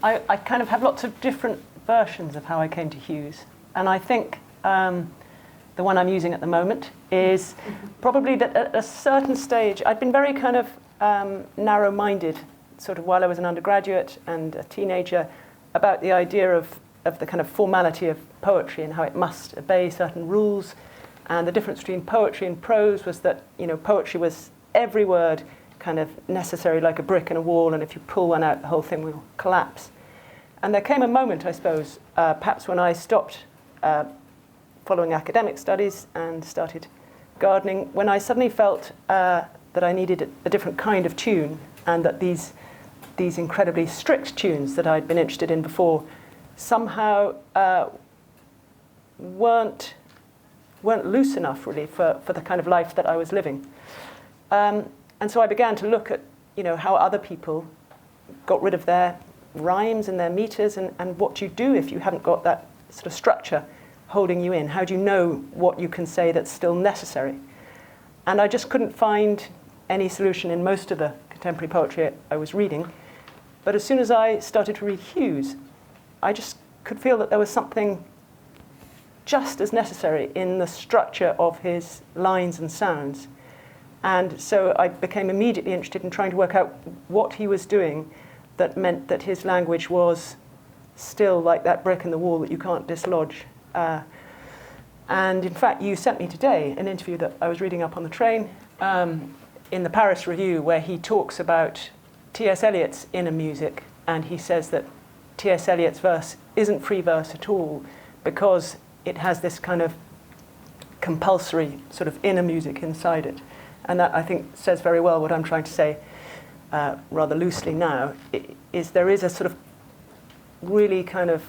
I kind of have lots of different versions of how I came to Hughes. And I think the one I'm using at the moment is probably that at a certain stage, I'd been very kind of narrow-minded, sort of while I was an undergraduate and a teenager, about the idea of the kind of formality of poetry and how it must obey certain rules. And the difference between poetry and prose was that, poetry was every word kind of necessary like a brick in a wall, and if you pull one out, the whole thing will collapse. And there came a moment, I suppose, perhaps when I stopped following academic studies and started gardening, when I suddenly felt that I needed a different kind of tune, and that these incredibly strict tunes that I'd been interested in before somehow weren't loose enough, really, for the kind of life that I was living. And so I began to look at, how other people got rid of their rhymes and their meters, and what you do if you haven't got that sort of structure holding you in. How do you know what you can say that's still necessary? And I just couldn't find any solution in most of the contemporary poetry I was reading. But as soon as I started to read Hughes, I just could feel that there was something just as necessary in the structure of his lines and sounds. And so I became immediately interested in trying to work out what he was doing that meant that his language was still like that brick in the wall that you can't dislodge. And in fact, you sent me today an interview that I was reading up on the train in the Paris Review, where he talks about T.S. Eliot's inner music, and he says that T.S. Eliot's verse isn't free verse at all because it has this kind of compulsory sort of inner music inside it. And that, I think, says very well what I'm trying to say rather loosely now, is there is a sort of really kind of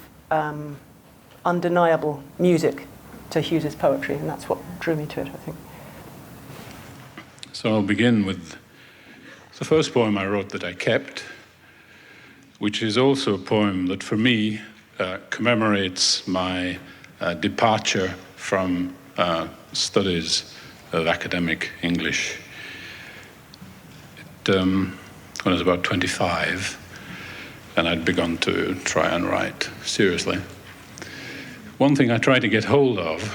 undeniable music to Hughes's poetry, and that's what drew me to it, I think. So I'll begin with the first poem I wrote that I kept, which is also a poem that, for me, commemorates my departure from studies of academic English. When I was about 25, and I'd begun to try and write seriously. One thing I tried to get hold of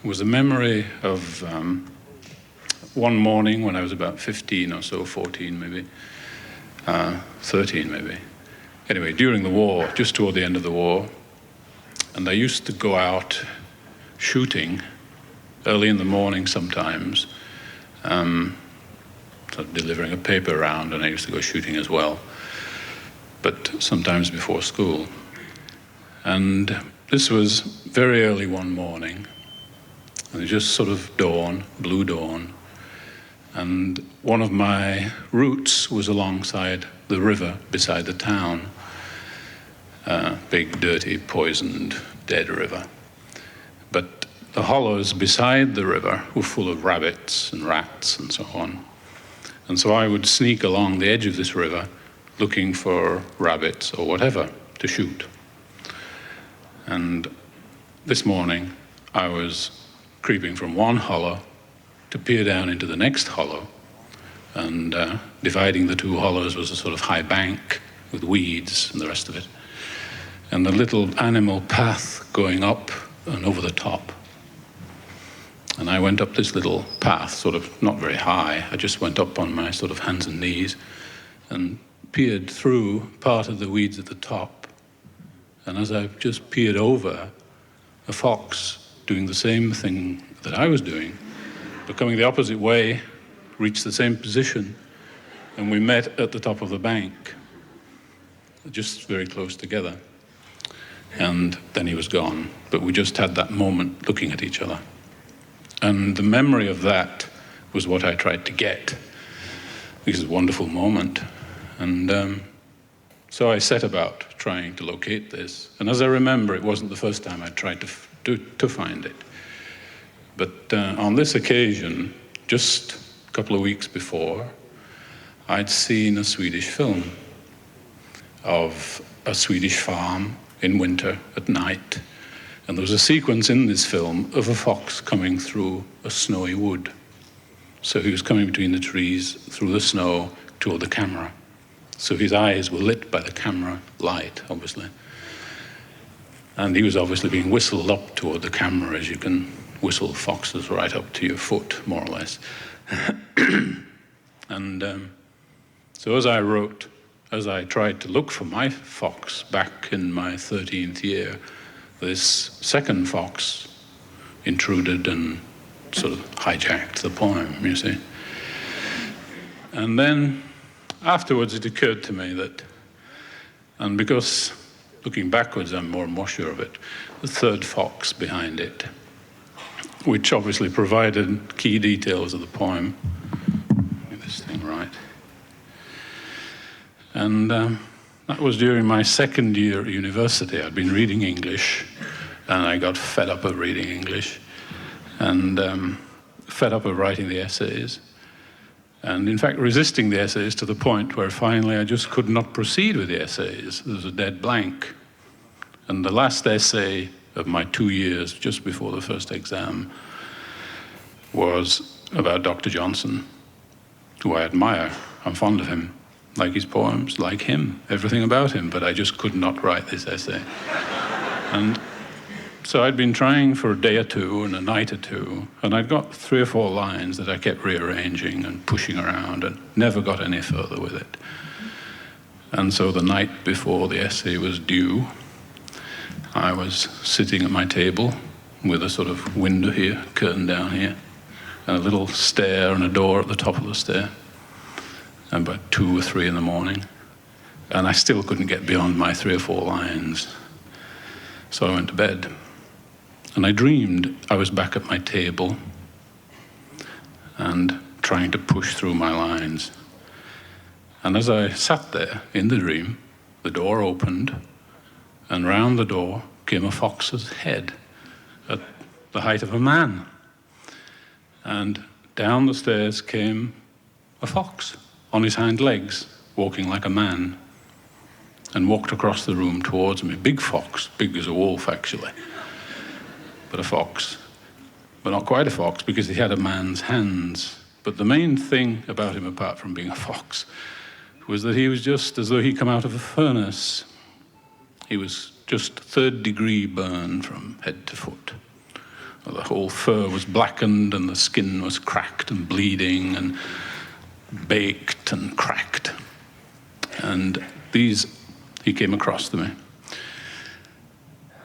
was a memory of one morning when I was about 15 or so, 14 maybe, 13 maybe. Anyway, during the war, just toward the end of the war, and I used to go out shooting early in the morning sometimes, sort of delivering a paper around, and I used to go shooting as well, but sometimes before school. And this was very early one morning, and it was just sort of dawn, blue dawn, and one of my routes was alongside the river beside the town, big, dirty, poisoned, dead river. But the hollows beside the river were full of rabbits and rats and so on. And so I would sneak along the edge of this river looking for rabbits or whatever to shoot. And this morning I was creeping from one hollow to peer down into the next hollow, and dividing the two hollows was a sort of high bank with weeds and the rest of it, and a little animal path going up and over the top. And I went up this little path, sort of not very high. I just went up on my sort of hands and knees and peered through part of the weeds at the top. And as I just peered over, a fox doing the same thing that I was doing, but coming the opposite way, reached the same position, and we met at the top of the bank, just very close together. And then he was gone, but we just had that moment looking at each other. And the memory of that was what I tried to get. This is a wonderful moment. And so I set about trying to locate this. And as I remember, it wasn't the first time I tried to find it. But on this occasion, just a couple of weeks before, I'd seen a Swedish film of a Swedish farm in winter at night. And there was a sequence in this film of a fox coming through a snowy wood. So he was coming between the trees, through the snow, toward the camera. So his eyes were lit by the camera light, obviously. And he was obviously being whistled up toward the camera, as you can whistle foxes right up to your foot, more or less. And so as I wrote, as I tried to look for my fox back in my 13th year, this second fox intruded and sort of hijacked the poem, you see. And then afterwards it occurred to me that, and because looking backwards I'm more and more sure of it, the third fox behind it, which obviously provided key details of the poem. Get this thing right. And that was during my second year at university. I'd been reading English, and I got fed up of reading English, and fed up of writing the essays, and in fact resisting the essays to the point where finally I just could not proceed with the essays. There was a dead blank. And the last essay of my 2 years, just before the first exam, was about Dr. Johnson, who I admire. I'm fond of him, like his poems, like him, everything about him, but I just could not write this essay. And so I'd been trying for a day or two and a night or two, and I'd got 3 or 4 lines that I kept rearranging and pushing around and never got any further with it. And so the night before the essay was due, I was sitting at my table with a sort of window here, curtain down here, and a little stair and a door at the top of the stair, and about 2 or 3 in the morning, and I still couldn't get beyond my 3 or 4 lines. So I went to bed, and I dreamed I was back at my table and trying to push through my lines. And as I sat there in the dream, the door opened, and round the door came a fox's head at the height of a man. And down the stairs came a fox on his hind legs, walking like a man, and walked across the room towards me. Big fox, big as a wolf actually, but a fox. But not quite a fox, because he had a man's hands. But the main thing about him, apart from being a fox, was that he was just as though he'd come out of a furnace. He was just 3rd degree burn from head to foot. The whole fur was blackened, and the skin was cracked and bleeding and baked and cracked. And he came across to me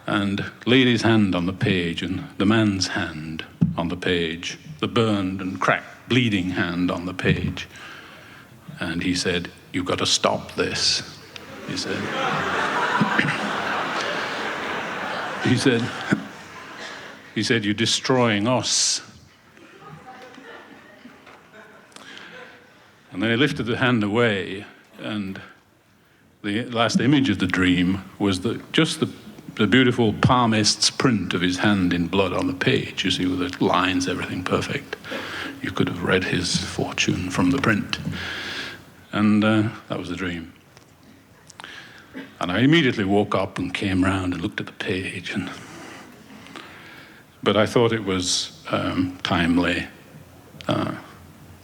and laid his hand on the page, and the man's hand on the page, the burned and cracked, bleeding hand on the page. And he said, "You've got to stop this," he said. He said, "You're destroying us." And then he lifted the hand away, and the last image of the dream was just the beautiful palmist's print of his hand in blood on the page, you see, with the lines, everything perfect. You could have read his fortune from the print. And that was the dream. And I immediately woke up and came round and looked at the page. But I thought it was timely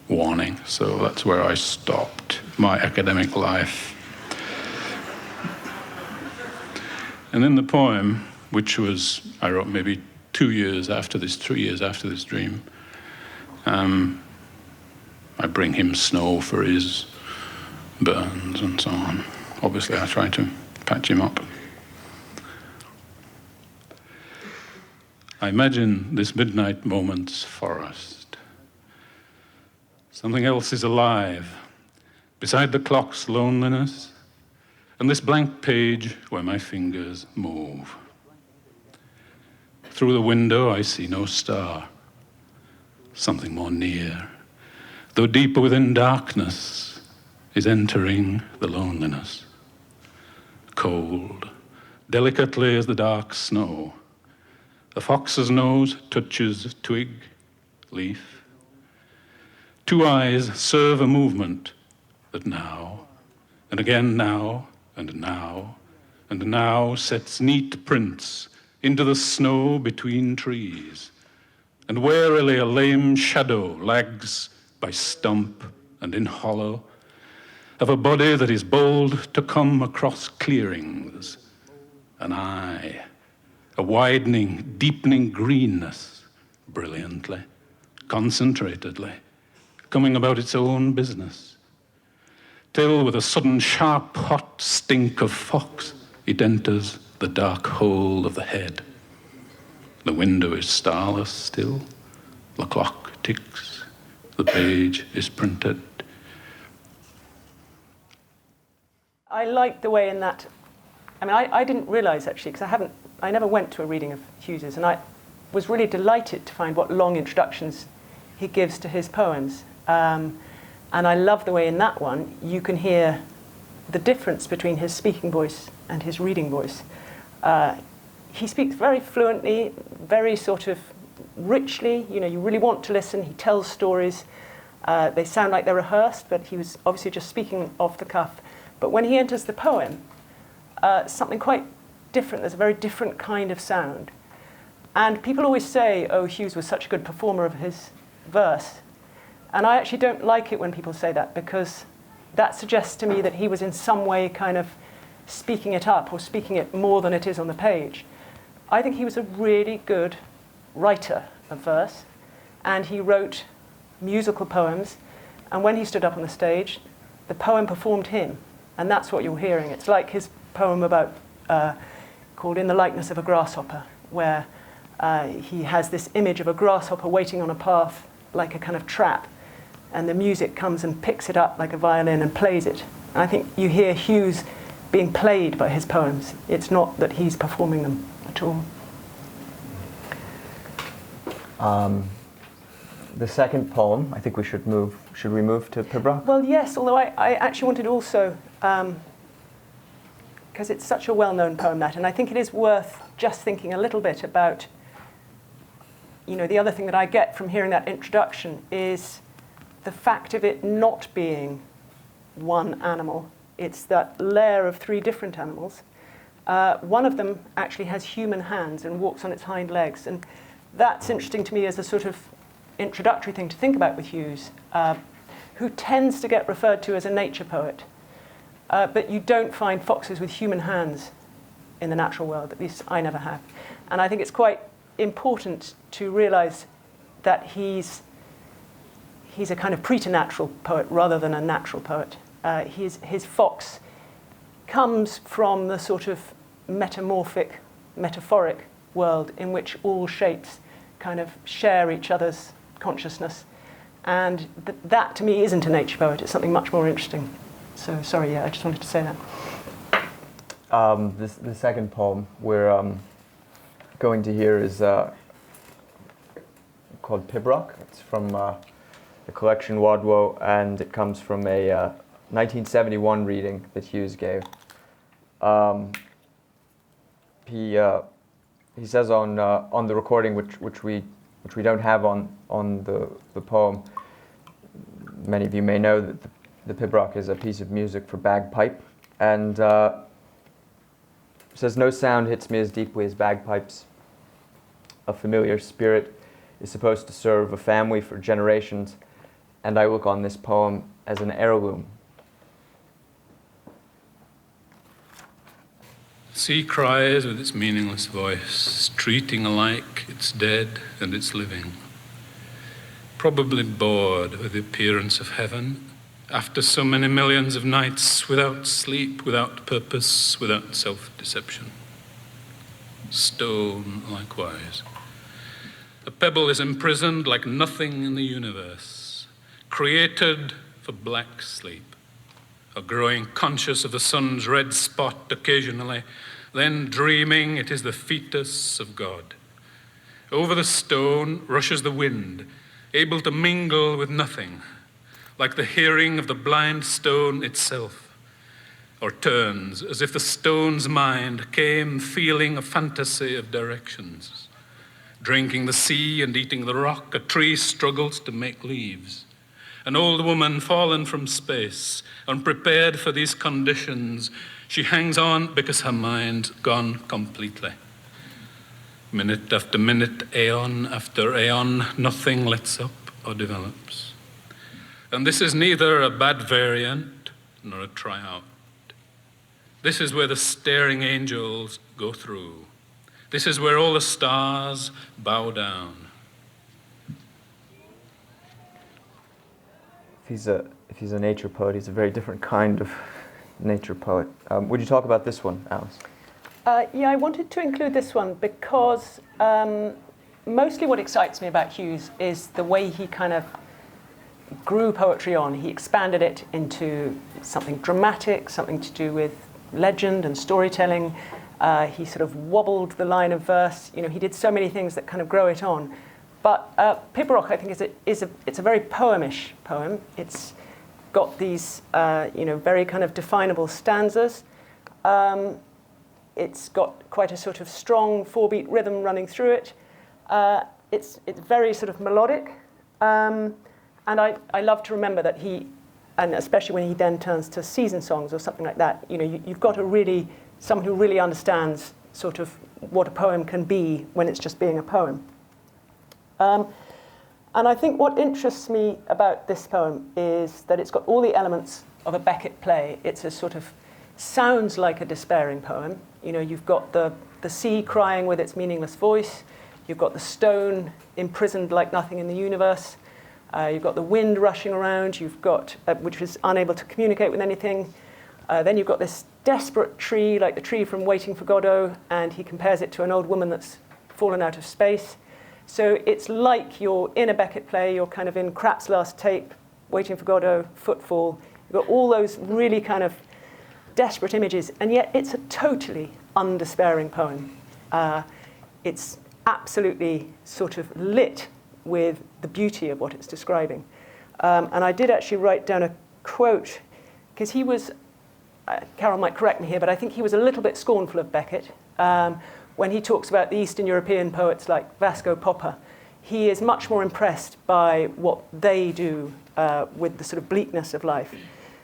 warning, so that's where I stopped my academic life. And in the poem, which I wrote maybe 2 years after this, 3 years after this dream, I bring him snow for his burns and so on. Obviously, I try to patch him up. I imagine this midnight moment's forest. Something else is alive, beside the clock's loneliness, and this blank page where my fingers move. Through the window, I see no star, something more near, though deeper within darkness is entering the loneliness. Cold, delicately as the dark snow, the fox's nose touches twig, leaf. 2 eyes serve a movement that now, and again now, and now, and now sets neat prints into the snow between trees, and warily a lame shadow lags by stump and in hollow. of a body that is bold to come across clearings, an eye, a widening, deepening greenness, brilliantly, concentratedly, coming about its own business, till with a sudden sharp, hot stink of fox, it enters the dark hole of the head. The window is starless still, the clock ticks, the page is printed. I like the way in that, I didn't realise actually, because I never went to a reading of Hughes's, and I was really delighted to find what long introductions he gives to his poems. And I love the way in that one you can hear the difference between his speaking voice and his reading voice. He speaks very fluently, very sort of richly, you really want to listen. He tells stories. They sound like they're rehearsed, but he was obviously just speaking off the cuff. But when he enters the poem, something quite different. There's a very different kind of sound. And people always say, oh, Hughes was such a good performer of his verse. And I actually don't like it when people say that, because that suggests to me that he was in some way kind of speaking it up or speaking it more than it is on the page. I think he was a really good writer of verse, and he wrote musical poems, and when he stood up on the stage, the poem performed him, and that's what you're hearing. It's like his poem about called In the Likeness of a Grasshopper, where he has this image of a grasshopper waiting on a path like a kind of trap, and the music comes and picks it up like a violin and plays it. And I think you hear Hughes being played by his poems. It's not that he's performing them at all. The second poem, I think we should move. Should we move to Pibroch? Well, yes, although I actually wanted also, because it's such a well-known poem, that, and I think it is worth just thinking a little bit about, the other thing that I get from hearing that introduction is the fact of it not being one animal. It's that layer of three different animals. One of them actually has human hands and walks on its hind legs. And that's interesting to me as a sort of introductory thing to think about with Hughes, who tends to get referred to as a nature poet. But you don't find foxes with human hands in the natural world, at least I never have. And I think it's quite important to realise that he's a kind of preternatural poet rather than a natural poet. His fox comes from the sort of metamorphic, metaphoric world in which all shapes kind of share each other's consciousness. And that, to me, isn't a nature poet. It's something much more interesting. So, sorry, I just wanted to say that. The second poem we're going to hear is called Pibroch. It's from the collection Wadwo, and it comes from a 1971 reading that Hughes gave. He says on the recording, which we don't have on the poem. Many of you may know that the Pibroch is a piece of music for bagpipe, and says, "No sound hits me as deeply as bagpipes. A familiar spirit is supposed to serve a family for generations, and I look on this poem as an heirloom." Sea cries with its meaningless voice, treating alike its dead and its living. Probably bored with the appearance of heaven, after so many millions of nights without sleep, without purpose, without self-deception. Stone, likewise. A pebble is imprisoned like nothing in the universe, created for black sleep, a growing conscious of the sun's red spot occasionally, then dreaming it is the fetus of God. Over the stone rushes the wind, able to mingle with nothing, like the hearing of the blind stone itself, or turns as if the stone's mind came feeling a fantasy of directions. Drinking the sea and eating the rock, a tree struggles to make leaves. An old woman fallen from space, unprepared for these conditions, she hangs on because her mind's gone completely. Minute after minute, aeon after aeon, nothing lets up or develops. And this is neither a bad variant nor a tryout. This is where the staring angels go through. This is where all the stars bow down. If he's a nature poet, he's a very different kind of nature poet. Would you talk about this one, Alice? Yeah, I wanted to include this one because mostly what excites me about Hughes is the way he kind of grew poetry on. He expanded it into something dramatic, something to do with legend and storytelling. He sort of wobbled the line of verse. You know, he did so many things that kind of grow it on. But Pibroch, I think, it's a very poemish poem. It's got these, very kind of definable stanzas. It's got quite a sort of strong 4-beat rhythm running through it. It's very sort of melodic. And I love to remember that and especially when he then turns to season songs or something like that, you've got someone who really understands sort of what a poem can be when it's just being a poem. And I think what interests me about this poem is that it's got all the elements of a Beckett play. It's a sort of sounds like a despairing poem. You've got the sea crying with its meaningless voice. You've got the stone imprisoned like nothing in the universe. You've got the wind rushing around. You've got which is unable to communicate with anything. Then you've got this desperate tree, like the tree from Waiting for Godot, and he compares it to an old woman that's fallen out of space. So it's like you're in a Beckett play, you're kind of in Krapp's Last Tape, Waiting for Godot, Footfall. You've got all those really kind of desperate images, and yet it's a totally undespairing poem. It's absolutely sort of lit with the beauty of what it's describing. And I did actually write down a quote, because he was, Carol might correct me here, but I think he was a little bit scornful of Beckett. When he talks about the Eastern European poets like Vasco Popper, he is much more impressed by what they do with the sort of bleakness of life.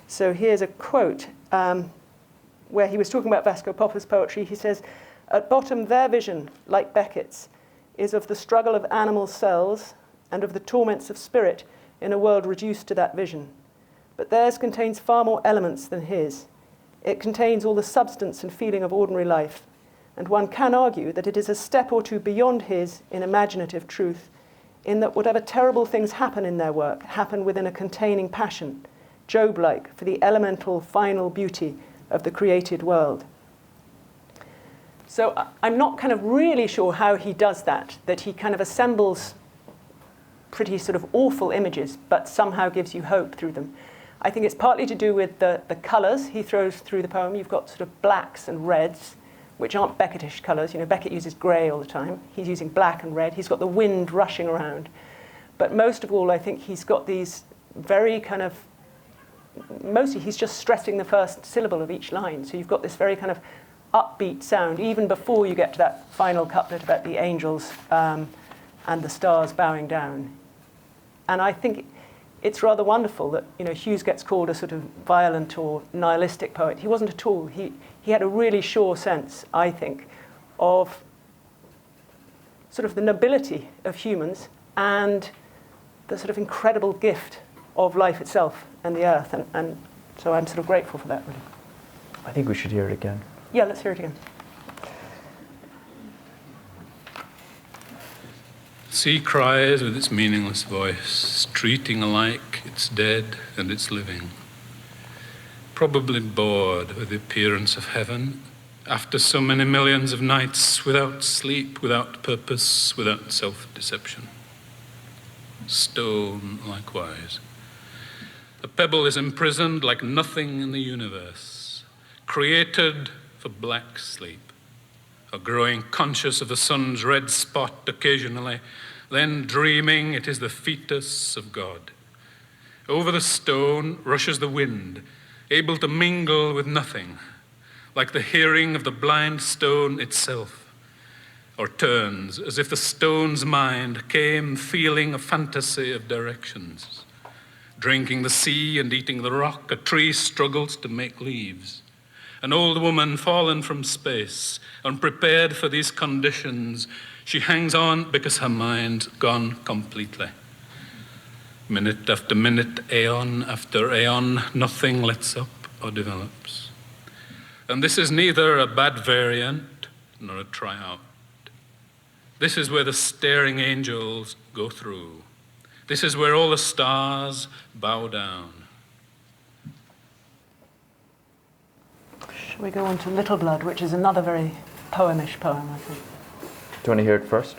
So here's a quote where he was talking about Vasco Popper's poetry. He says, "At bottom, their vision, like Beckett's, is of the struggle of animal cells and of the torments of spirit in a world reduced to that vision. But theirs contains far more elements than his. It contains all the substance and feeling of ordinary life, and one can argue that it is a step or two beyond his in imaginative truth, in that whatever terrible things happen in their work happen within a containing passion, Job-like, for the elemental final beauty of the created world." So I'm not kind of really sure how he does that he kind of assembles pretty sort of awful images, but somehow gives you hope through them. I think it's partly to do with the colours he throws through the poem. You've got sort of blacks and reds, which aren't Beckettish colours. Beckett uses grey all the time. He's using black and red. He's got the wind rushing around. But most of all, I think he's got these very kind of, mostly he's just stressing the first syllable of each line. So you've got this very kind of upbeat sound, even before you get to that final couplet about the angels and the stars bowing down. And I think it's rather wonderful that Hughes gets called a sort of violent or nihilistic poet. He wasn't at all. He had a really sure sense, I think, of sort of the nobility of humans and the sort of incredible gift of life itself and the earth. And so I'm sort of grateful for that, really. I think we should hear it again. Yeah, let's hear it again. Sea cries with its meaningless voice, treating alike its dead and its living. Probably bored with the appearance of heaven after so many millions of nights without sleep, without purpose, without self-deception. Stone, likewise. A pebble is imprisoned like nothing in the universe, created for black sleep, or growing conscious of the sun's red spot occasionally, then dreaming it is the fetus of God. Over the stone rushes the wind, able to mingle with nothing, like the hearing of the blind stone itself, or turns as if the stone's mind came feeling a fantasy of directions. Drinking the sea and eating the rock, a tree struggles to make leaves. An old woman fallen from space, unprepared for these conditions, she hangs on because her mind's gone completely. Minute after minute, aeon after aeon, nothing lets up, or develops. And this is neither a bad variant nor a tryout. This is where the staring angels go through. This is where all the stars bow down. Shall we go on to Littleblood, which is another very poemish poem, I think. Do you want to hear it first?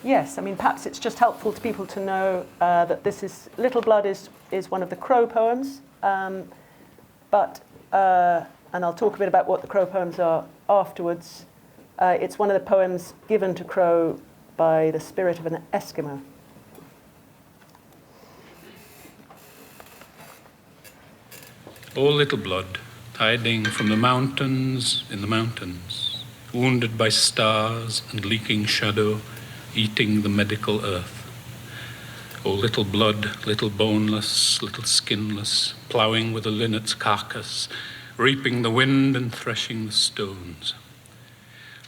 Yes, I mean, perhaps it's just helpful to people to know that Littleblood is one of the Crow poems, and I'll talk a bit about what the Crow poems are afterwards. It's one of the poems given to Crow by the spirit of an Eskimo. O Littleblood, hiding from the mountains in the mountains, wounded by stars and leaking shadow, eating the medical earth. O little blood, little boneless, little skinless, ploughing with a linnet's carcass, reaping the wind and threshing the stones.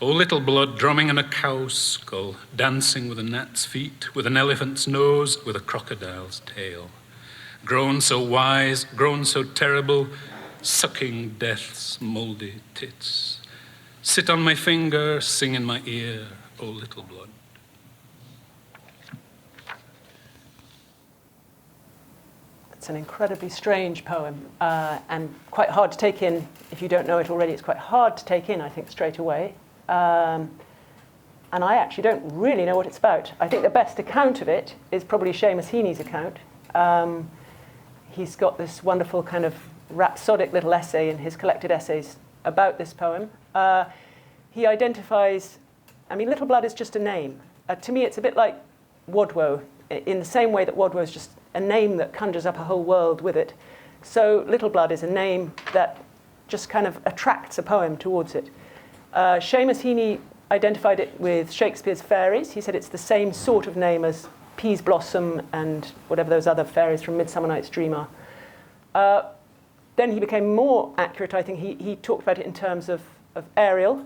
O little blood, drumming on a cow's skull, dancing with a gnat's feet, with an elephant's nose, with a crocodile's tail. Grown so wise, grown so terrible, sucking death's mouldy tits. Sit on my finger, sing in my ear, O little blood. It's an incredibly strange poem and quite hard to take in. If you don't know it already, it's quite hard to take in, I think, straight away. And I actually don't really know what it's about. I think the best account of it is probably Seamus Heaney's account. He's got this wonderful kind of rhapsodic little essay in his collected essays about this poem. He identifies, I mean, Littleblood is just a name. To me, it's a bit like Wadwoe, in the same way that Wadwoe is just a name that conjures up a whole world with it. So Littleblood is a name that just kind of attracts a poem towards it. Seamus Heaney identified it with Shakespeare's fairies. He said it's the same sort of name as Peas Blossom and whatever those other fairies from Midsummer Night's Dream are. Then he became more accurate, I think. He talked about it in terms of Ariel.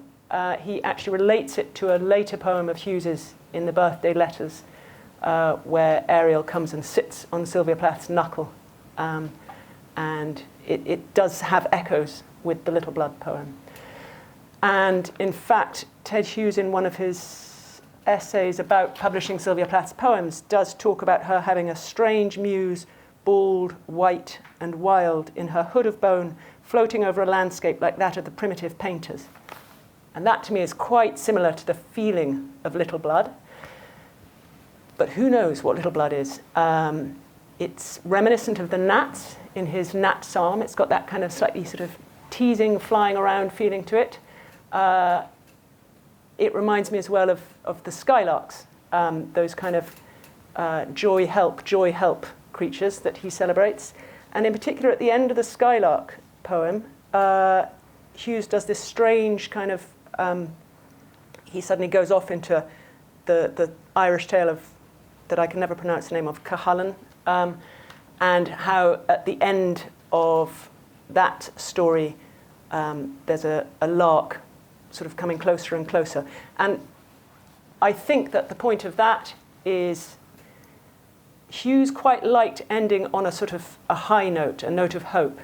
He actually relates it to a later poem of Hughes's in the Birthday Letters, where Ariel comes and sits on Sylvia Plath's knuckle. And it does have echoes with the Littleblood poem. And in fact, Ted Hughes, in one of his essays about publishing Sylvia Plath's poems, does talk about her having a strange muse, bald, white, and wild, in her hood of bone, floating over a landscape like that of the primitive painters. And that, to me, is quite similar to the feeling of Littleblood. But who knows what Littleblood is? It's reminiscent of the gnats in his Gnat Psalm. It's got that kind of slightly sort of teasing, flying around feeling to it. It reminds me as well of the skylarks, those kind of joy help creatures that he celebrates. And in particular, at the end of the Skylark poem, Hughes does this strange kind of, he suddenly goes off into the Irish tale of, that I can never pronounce the name of, Cuchulainn, and how at the end of that story, there's a lark sort of coming closer and closer. And I think that the point of that is Hughes quite liked ending on a sort of a high note, a note of hope.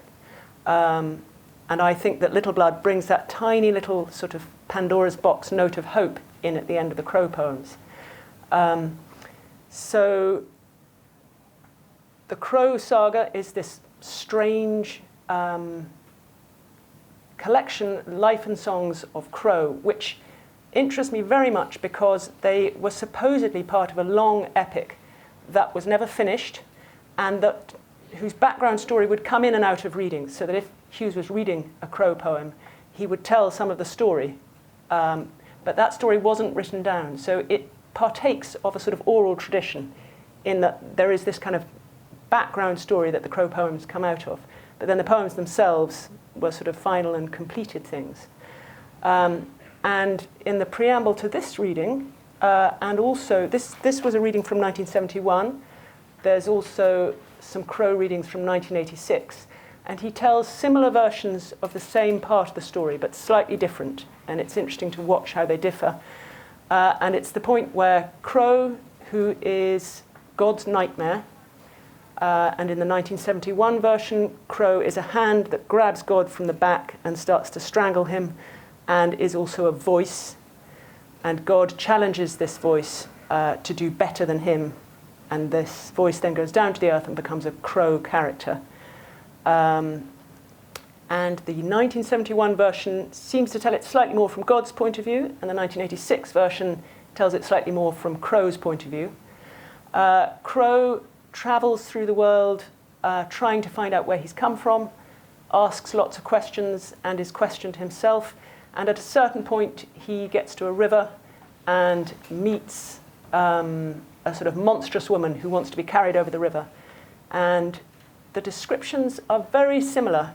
And I think that Littleblood brings that tiny little sort of Pandora's box note of hope in at the end of the Crow poems. So the Crow saga is this strange collection, Life and Songs of Crow, which interests me very much because they were supposedly part of a long epic that was never finished and whose background story would come in and out of readings, so that if Hughes was reading a Crow poem, he would tell some of the story. But that story wasn't written down, so it partakes of a sort of oral tradition in that there is this kind of background story that the Crow poems come out of, but then the poems themselves were sort of final and completed things. And in the preamble to this reading, and also this was a reading from 1971, there's also some Crow readings from 1986, and he tells similar versions of the same part of the story, but slightly different, and it's interesting to watch how they differ. And it's the point where Crow, who is God's nightmare, And in the 1971 version, Crow is a hand that grabs God from the back and starts to strangle him, and is also a voice. And God challenges this voice to do better than him. And this voice then goes down to the earth and becomes a crow character. And the 1971 version seems to tell it slightly more from God's point of view, and the 1986 version tells it slightly more from Crow's point of view. Crow travels through the world trying to find out where he's come from, asks lots of questions and is questioned himself. And at a certain point, he gets to a river and meets a sort of monstrous woman who wants to be carried over the river. And the descriptions are very similar.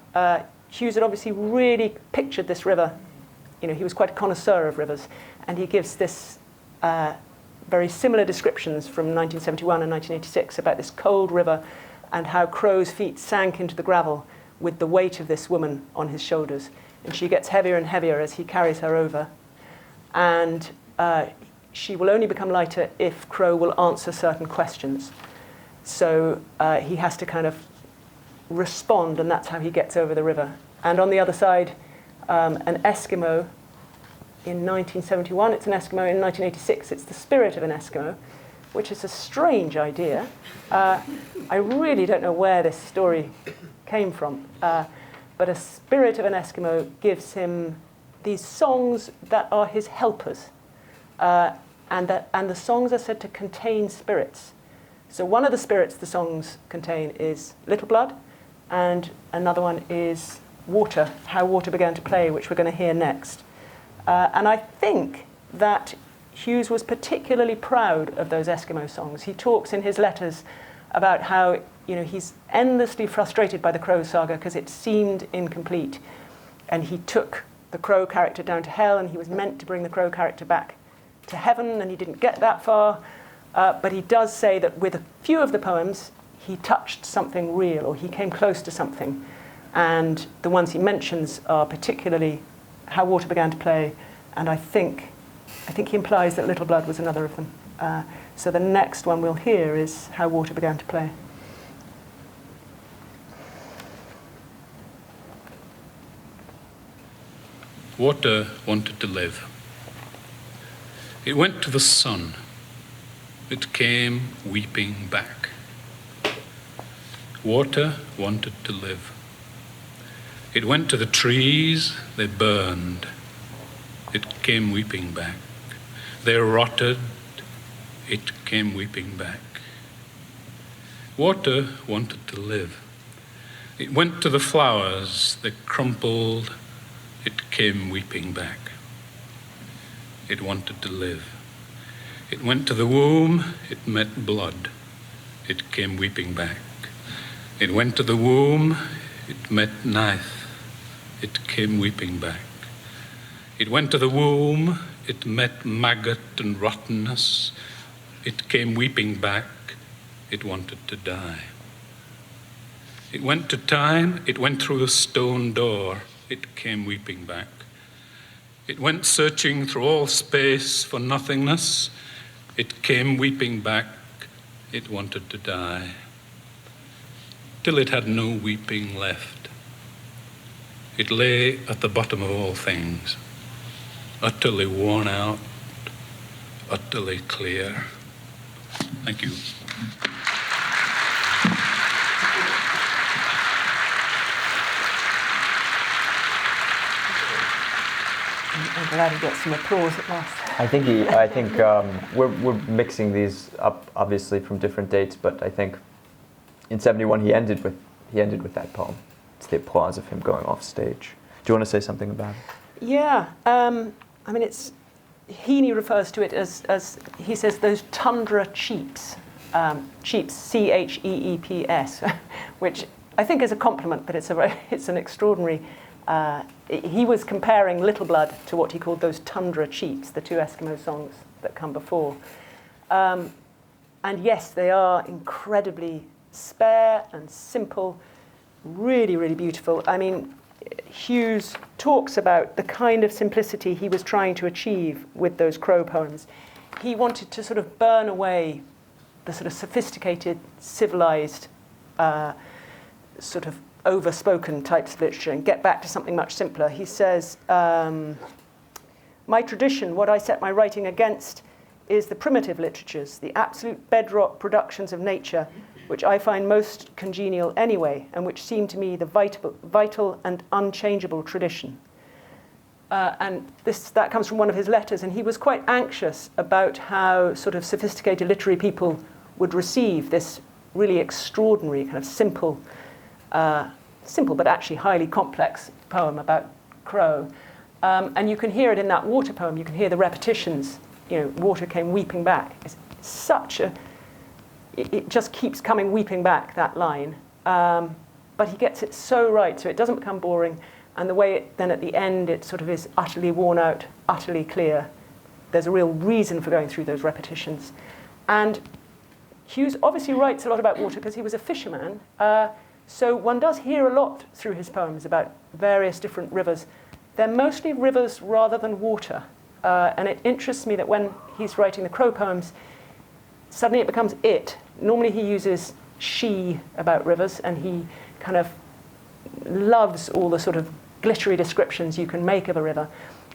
Hughes had obviously really pictured this river. You know, he was quite a connoisseur of rivers, and he gives this very similar descriptions from 1971 and 1986 about this cold river and how Crow's feet sank into the gravel with the weight of this woman on his shoulders. And she gets heavier and heavier as he carries her over. And she will only become lighter if Crow will answer certain questions. So he has to kind of respond, and that's how he gets over the river. And on the other side, an Eskimo in 1971, it's an Eskimo. In 1986, it's the spirit of an Eskimo, which is a strange idea. I really don't know where this story came from, but a spirit of an Eskimo gives him these songs that are his helpers, and the songs are said to contain spirits. So one of the spirits the songs contain is Littleblood, and another one is Water, How Water Began to Play, which we're going to hear next. And I think that Hughes was particularly proud of those Eskimo songs. He talks in his letters about how, you know, he's endlessly frustrated by the Crow saga because it seemed incomplete. And he took the Crow character down to hell, and he was meant to bring the Crow character back to heaven, and he didn't get that far. But he does say that with a few of the poems, he touched something real, or he came close to something. And the ones he mentions are particularly How Water Began to Play, and I think he implies that Littleblood was another of them. So the next one we'll hear is How Water Began to Play. Water wanted to live. It went to the sun. It came weeping back. Water wanted to live. It went to the trees, they burned. It came weeping back. They rotted, it came weeping back. Water wanted to live. It went to the flowers, they crumpled, it came weeping back. It wanted to live. It went to the womb, it met blood, it came weeping back. It went to the womb, it met knife, it came weeping back. It went to the womb, it met maggot and rottenness, it came weeping back, it wanted to die. It went to time, it went through the stone door, it came weeping back. It went searching through all space for nothingness, it came weeping back, it wanted to die. Till it had no weeping left. It lay at the bottom of all things, utterly worn out, utterly clear. Thank you. I'm glad he got some applause at last. I think we're mixing these up obviously from different dates, but I think in 71 he ended with that poem. It's the applause of him going off stage. Do you want to say something about it? Yeah, I mean, Heaney refers to it as he says, those tundra cheeps, cheeps, C-H-E-E-P-S, which I think is a compliment, but it's an extraordinary. He was comparing Littleblood to what he called those tundra cheeps, the two Eskimo songs that come before. And yes, they are incredibly spare and simple, really, really beautiful. I mean, Hughes talks about the kind of simplicity he was trying to achieve with those Crow poems. He wanted to sort of burn away the sort of sophisticated, civilized sort of overspoken types of literature and get back to something much simpler. He says, my tradition, what I set my writing against, is the primitive literatures, the absolute bedrock productions of nature, which I find most congenial anyway, and which seem to me the vital and unchangeable tradition. And that comes from one of his letters, and he was quite anxious about how sort of sophisticated literary people would receive this really extraordinary, kind of simple but actually highly complex poem about Crow. And you can hear it in that water poem. You can hear the repetitions. Water came weeping back. It's such a... It just keeps coming weeping back, that line. But he gets it so right, so it doesn't become boring. And the way then at the end it sort of is utterly worn out, utterly clear. There's a real reason for going through those repetitions. And Hughes obviously writes a lot about water because he was a fisherman. So one does hear a lot through his poems about various different rivers. They're mostly rivers rather than water. And it interests me that when he's writing the Crow poems, suddenly it becomes it. Normally he uses she about rivers, and he kind of loves all the sort of glittery descriptions you can make of a river.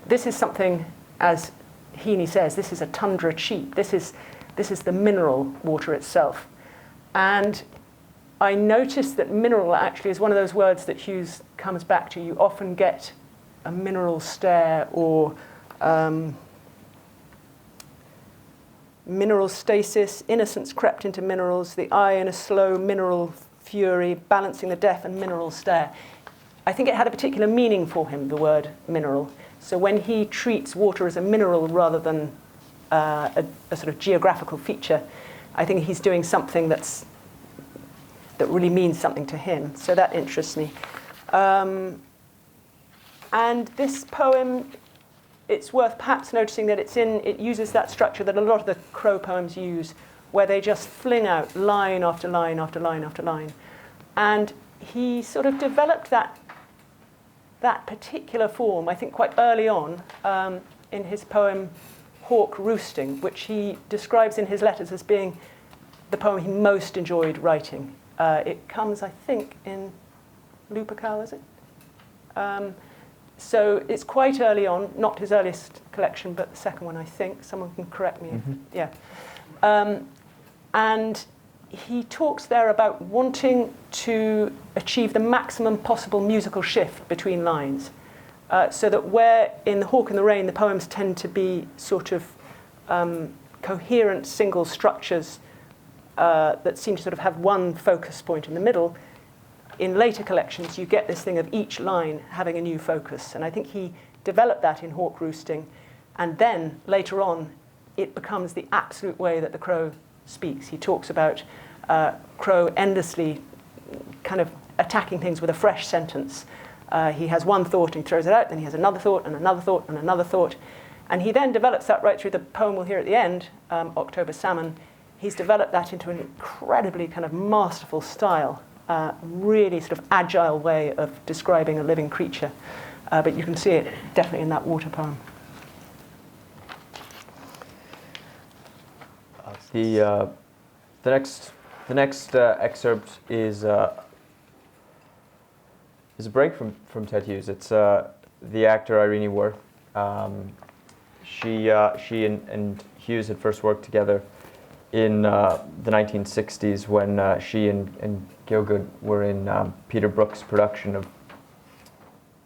This is something, as Heaney says, this is a tundra cheap. This is the mineral water itself. And I noticed that mineral actually is one of those words that Hughes comes back to. You often get a mineral stare or mineral stasis, innocence crept into minerals, the eye in a slow mineral fury, balancing the deaf and mineral stare. I think it had a particular meaning for him, the word mineral. So when he treats water as a mineral rather than a sort of geographical feature, I think he's doing something that really means something to him. So that interests me. And this poem, it's worth perhaps noticing that it uses that structure that a lot of the Crow poems use, where they just fling out line after line after line after line. And he sort of developed that particular form, I think, quite early on in his poem Hawk Roosting, which he describes in his letters as being the poem he most enjoyed writing. It comes, I think, in Lupercal, is it? So it's quite early on, not his earliest collection, but the second one, I think. Someone can correct me. Yeah. And he talks there about wanting to achieve the maximum possible musical shift between lines, so that where in The Hawk and the Rain the poems tend to be sort of coherent single structures that seem to sort of have one focus point in the middle, in later collections you get this thing of each line having a new focus. And I think he developed that in Hawk Roosting, and then later on it becomes the absolute way that the Crow speaks. He talks about Crow endlessly kind of attacking things with a fresh sentence. He has one thought and he throws it out, then he has another thought and another thought and another thought. And he then develops that right through the poem we'll hear at the end, October Salmon. He's developed that into an incredibly kind of masterful style, really sort of agile way of describing a living creature. But you can see it definitely in that water poem. The next excerpt is a break from Ted Hughes. It's the actor Irene Worth. She and Hughes had first worked together in the 1960s when she and Gielgud were in Peter Brook's production of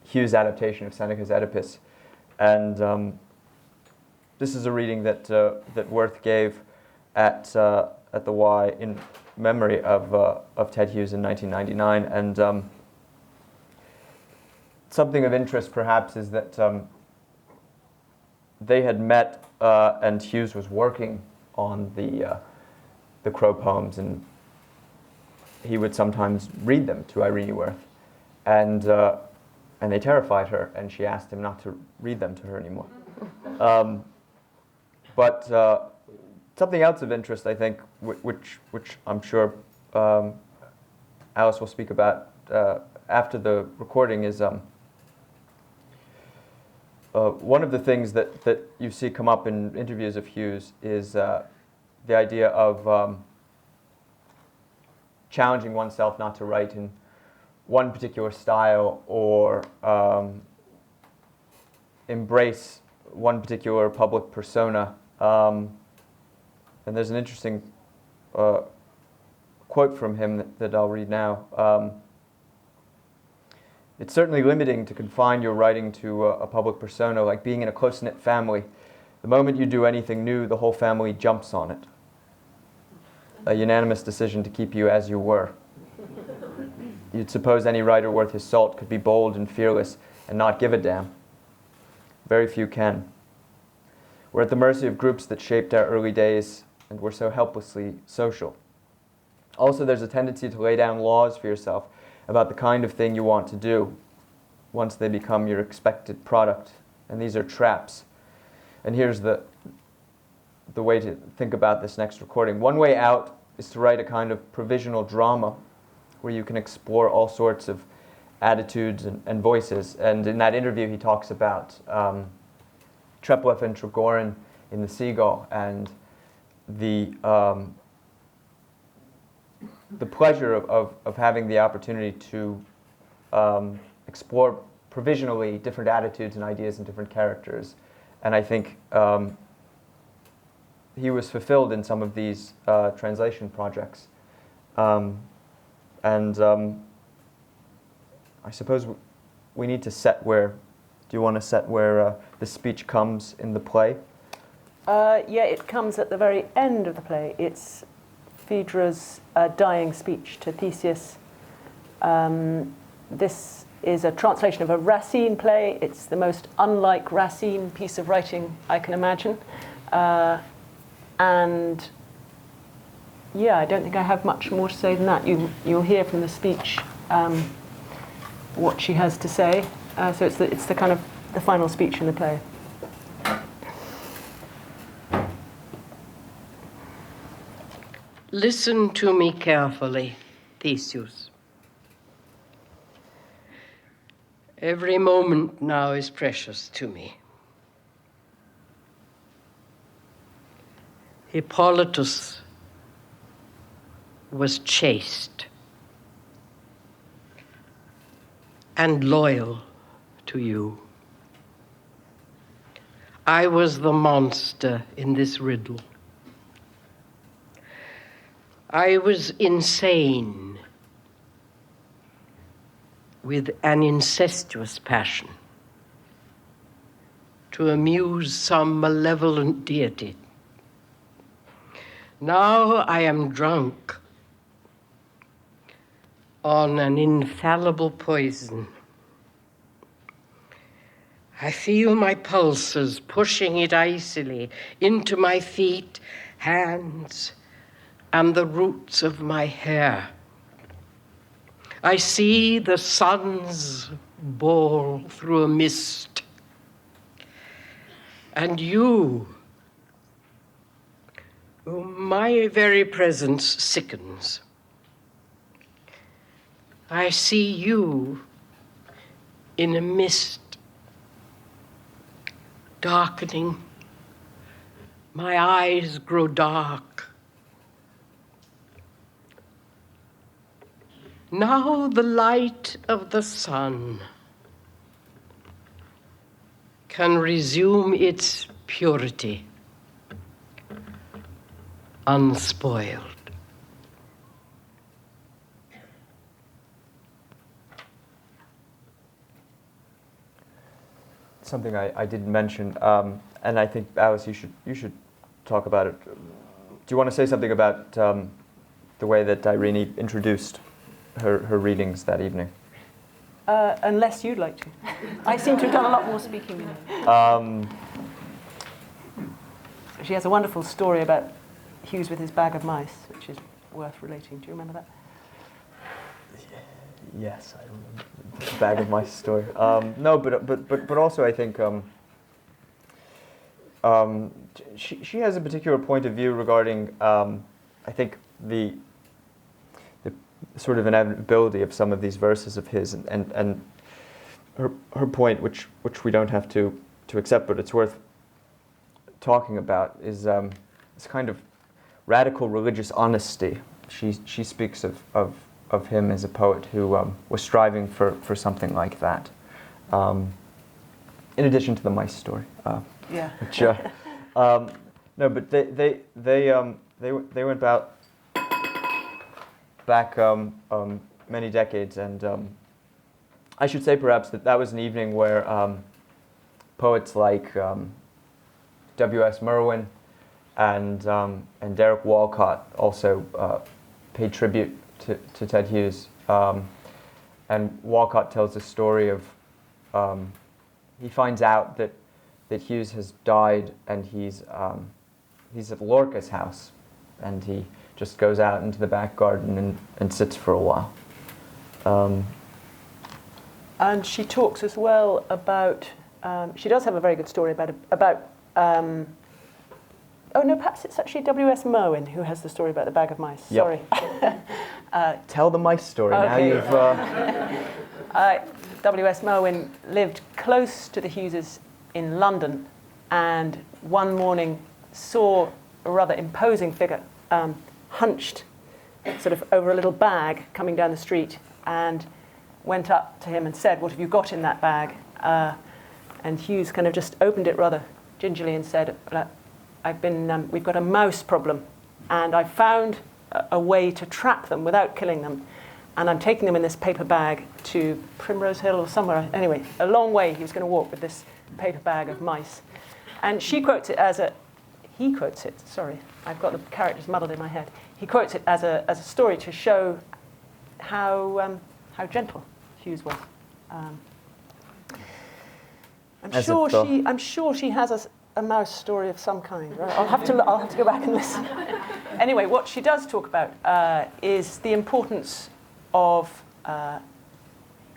Hughes' adaptation of Seneca's Oedipus. And this is a reading that Worth gave at the Y in memory of Ted Hughes in 1999. And something of interest perhaps is that they had met and Hughes was working on the Crow poems, and he would sometimes read them to Irene Worth, and they terrified her, and she asked him not to read them to her anymore. But something else of interest, I think, which I'm sure Alice will speak about after the recording, is one of the things that you see come up in interviews of Hughes is the idea of challenging oneself not to write in one particular style or embrace one particular public persona. And there's an interesting quote from him that I'll read now. It's certainly limiting to confine your writing to a public persona, like being in a close-knit family. The moment you do anything new, the whole family jumps on it. A unanimous decision to keep you as you were. You'd suppose any writer worth his salt could be bold and fearless and not give a damn. Very few can. We're at the mercy of groups that shaped our early days, and we're so helplessly social. Also, there's a tendency to lay down laws for yourself about the kind of thing you want to do once they become your expected product. And these are traps. And here's the way to think about this next recording. One way out is to write a kind of provisional drama where you can explore all sorts of attitudes and voices. And in that interview, he talks about Treplev and Trigorin in The Seagull and the pleasure of having the opportunity to explore provisionally different attitudes and ideas and different characters. And I think he was fulfilled in some of these translation projects. I suppose we need to set where, do you want to set where the speech comes in the play? Yeah, it comes at the very end of the play. It's Phaedra's dying speech to Theseus. This is a translation of a Racine play. It's the most unlike Racine piece of writing I can imagine. And yeah, I don't think I have much more to say than that. You'll hear from the speech what she has to say. So it's the kind of the final speech in the play. Listen to me carefully, Theseus. Every moment now is precious to me. Hippolytus was chaste and loyal to you. I was the monster in this riddle. I was insane with an incestuous passion to amuse some malevolent deity. Now I am drunk on an infallible poison. I feel my pulses pushing it icily into my feet, hands, and the roots of my hair. I see the sun's ball through a mist. And you, whom my very presence sickens, I see you in a mist, darkening. My eyes grow dark. Now the light of the sun can resume its purity, unspoiled. Something I didn't mention, and I think, Alice, you should talk about it. Do you want to say something about the way that Irene introduced her readings that evening? Unless you'd like to. I seem to have done a lot more speaking than you. She has a wonderful story about Hughes with his bag of mice, which is worth relating. Do you remember that? Yes, I remember the bag of mice story. No, but also I think she has a particular point of view regarding I think the sort of inevitability of some of these verses of his, and her point, which we don't have to accept, but it's worth talking about, is this kind of radical religious honesty she speaks of him as a poet who was striving for something like that. In addition to the mice story. Yeah. Which, no, but they went back many decades, and I should say perhaps that was an evening where poets like W.S. Merwin and Derek Walcott also paid tribute to Ted Hughes. And Walcott tells the story of he finds out that Hughes has died, and he's at Lorca's house, and he just goes out into the back garden and sits for a while. And she talks as well about. She does have a very good story about. Oh no, perhaps it's actually W.S. Merwin who has the story about the bag of mice. Yep. Sorry. Tell the mice story. Okay. Now you've. W.S. Merwin lived close to the Hugheses in London, and one morning saw a rather imposing figure hunched sort of over a little bag coming down the street, and went up to him and said, "What have you got in that bag?" And Hughes kind of just opened it rather gingerly and said, we've got a mouse problem, and I found a way to trap them without killing them, and I'm taking them in this paper bag to Primrose Hill or somewhere. Anyway, a long way he was going to walk with this paper bag of mice. And he quotes it, sorry, I've got the characters muddled in my head. He quotes it as a story to show how gentle Hughes was. I'm sure she has a mouse story of some kind. Right? I'll have to go back and listen. Anyway, what she does talk about is the importance of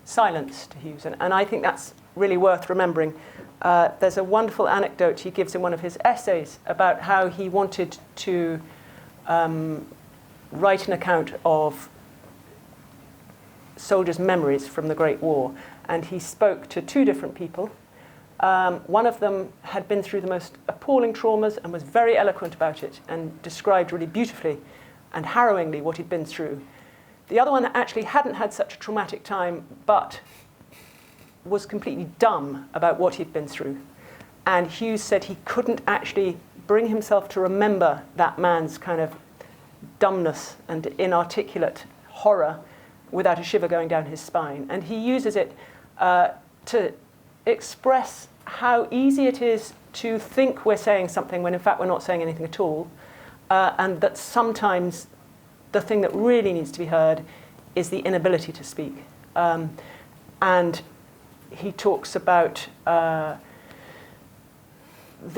silence to Hughes, and I think that's really worth remembering. There's a wonderful anecdote he gives in one of his essays about how he wanted to write an account of soldiers' memories from the Great War, and he spoke to two different people. One of them had been through the most appalling traumas and was very eloquent about it and described really beautifully and harrowingly what he'd been through. The other one actually hadn't had such a traumatic time, but was completely dumb about what he'd been through. And Hughes said he couldn't actually bring himself to remember that man's kind of dumbness and inarticulate horror without a shiver going down his spine. And he uses it to express how easy it is to think we're saying something when in fact we're not saying anything at all, and that sometimes the thing that really needs to be heard is the inability to speak. And he talks about the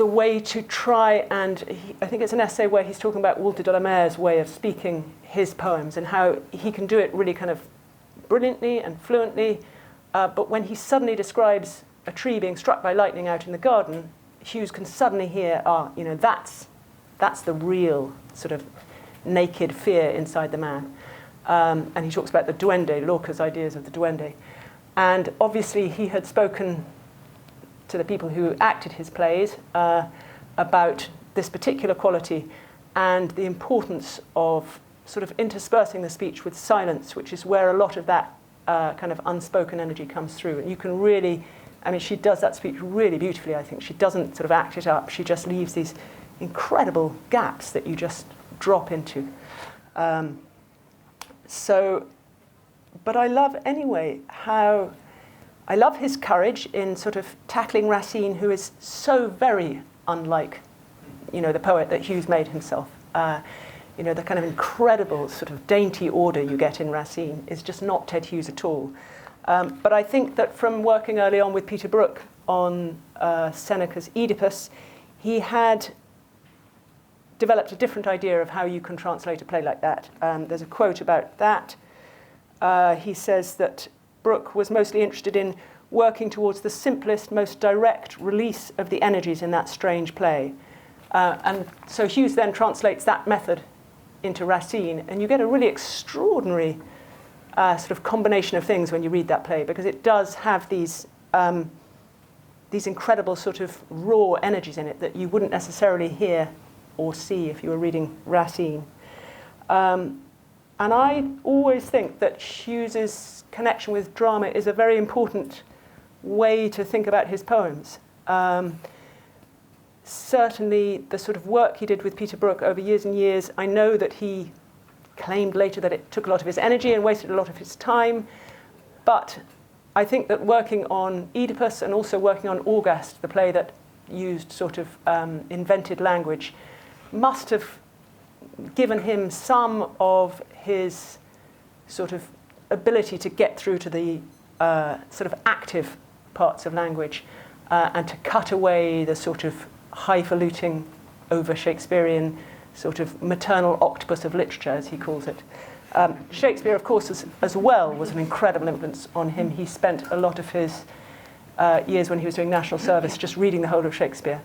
way to try, and I think it's an essay where he's talking about Walter de la Mare's way of speaking his poems and how he can do it really kind of brilliantly and fluently, but when he suddenly describes a tree being struck by lightning out in the garden, Hughes can suddenly hear, that's the real sort of naked fear inside the man. And he talks about the duende, Lorca's ideas of the duende. And obviously he had spoken to the people who acted his plays about this particular quality and the importance of sort of interspersing the speech with silence, which is where a lot of that kind of unspoken energy comes through. And you can really, she does that speech really beautifully, I think. She doesn't sort of act it up. She just leaves these incredible gaps that you just drop into. But I love anyway how, I love his courage in sort of tackling Racine, who is so very unlike, the poet that Hughes made himself. The kind of incredible sort of dainty order you get in Racine is just not Ted Hughes at all. But I think that from working early on with Peter Brook on Seneca's Oedipus, he had developed a different idea of how you can translate a play like that. There's a quote about that. He says that Brook was mostly interested in working towards the simplest, most direct release of the energies in that strange play. And so Hughes then translates that method into Racine, and you get a really extraordinary sort of combination of things when you read that play, because it does have these incredible sort of raw energies in it that you wouldn't necessarily hear or see if you were reading Racine. And I always think that Hughes's connection with drama is a very important way to think about his poems. Certainly the sort of work he did with Pibroch over years and years, I know that he claimed later that it took a lot of his energy and wasted a lot of his time, but I think that working on Oedipus and also working on August, the play that used sort of invented language, must have given him some of his sort of ability to get through to the sort of active parts of language and to cut away the sort of highfalutin, over Shakespearean sort of maternal octopus of literature, as he calls it. Shakespeare, of course, as well, was an incredible influence on him. He spent a lot of his years when he was doing national service just reading the whole of Shakespeare.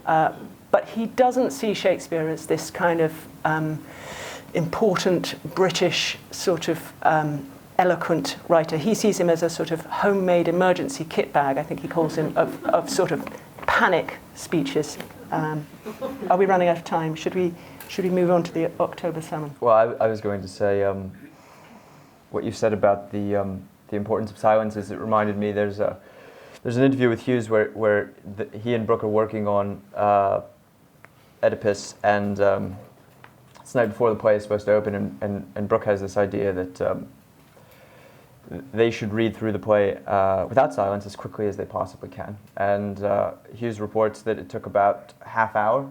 But he doesn't see Shakespeare as this kind of important British sort of eloquent writer. He sees him as a sort of homemade emergency kit bag, I think he calls him, of sort of panic speeches. Are we running out of time? Should we move on to the October Salmon? Well, I was going to say what you said about the importance of silence. Is it reminded me there's an interview with Hughes where he and Brooke are working on Oedipus, and it's the night before the play is supposed to open, and Brooke has this idea that they should read through the play without silence as quickly as they possibly can. And Hughes reports that it took about half hour,